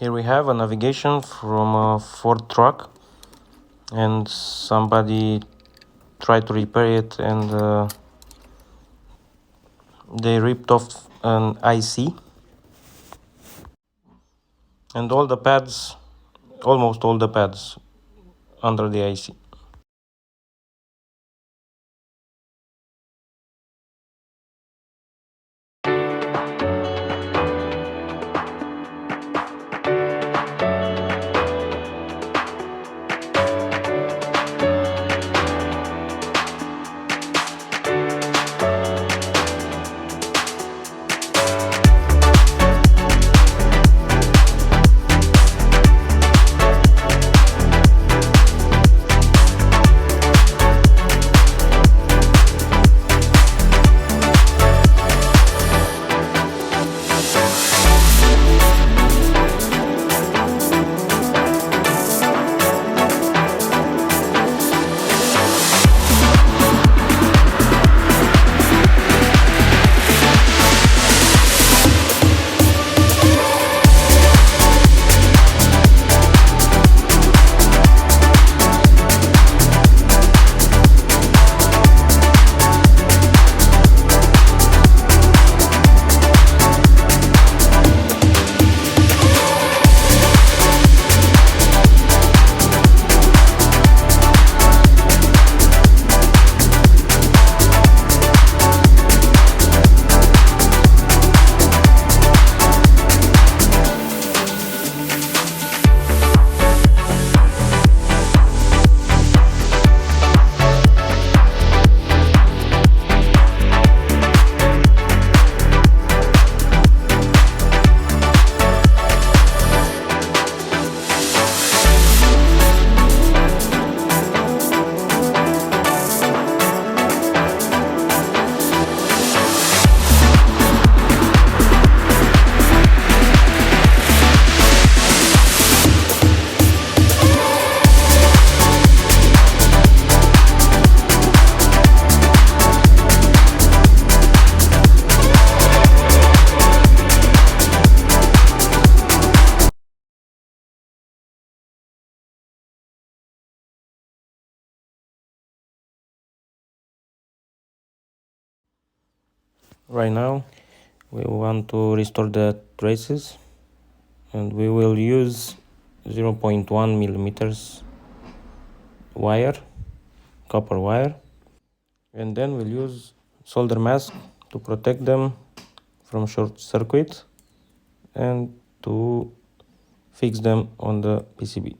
Here we have a navigation from a Ford truck, and somebody tried to repair it, and they ripped off an IC, and all the pads, almost all the pads under the IC. Right now we want to restore the traces, and we will use 0.1 millimeters wire, copper wire, and then we'll use solder mask to protect them from short circuit and to fix them on the PCB.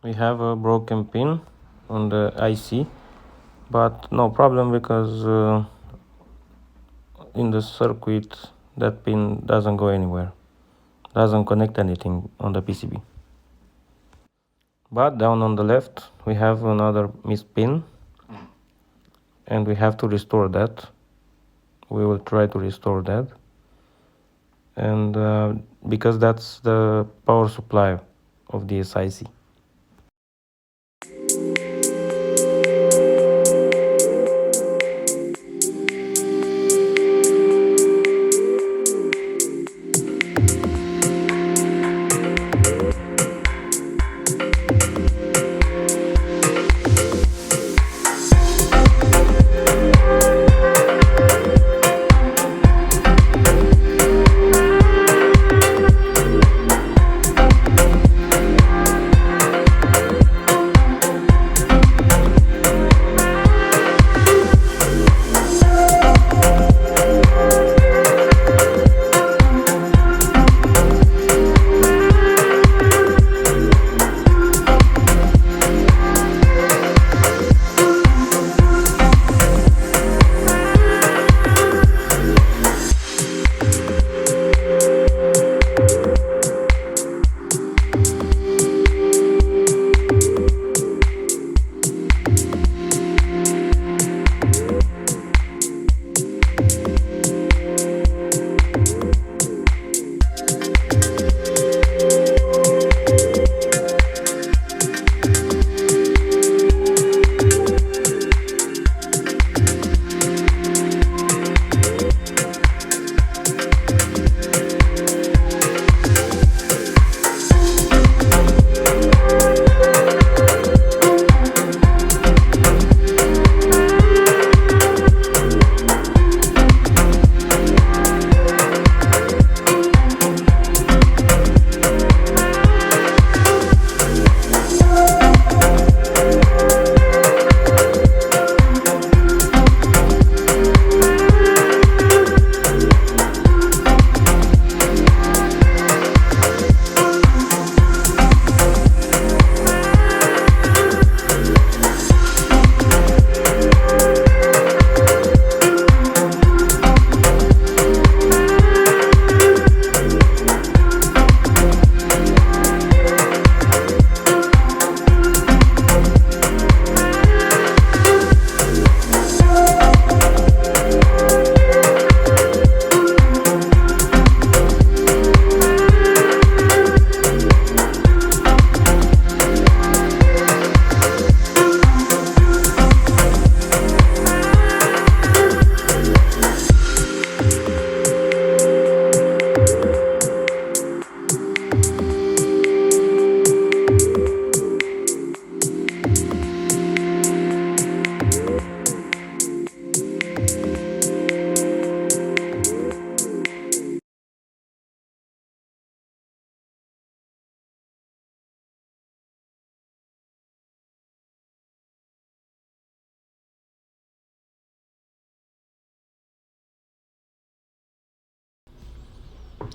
We have a broken pin on the IC, but no problem because in the circuit that pin doesn't go anywhere, doesn't connect anything on the PCB. But down on the left we have another missed pin and we have to restore that. We will try to restore that, and because that's the power supply of the SiC.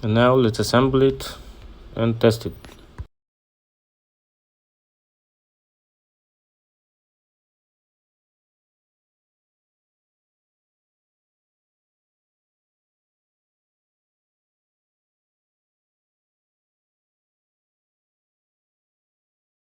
And now let's assemble it and test it.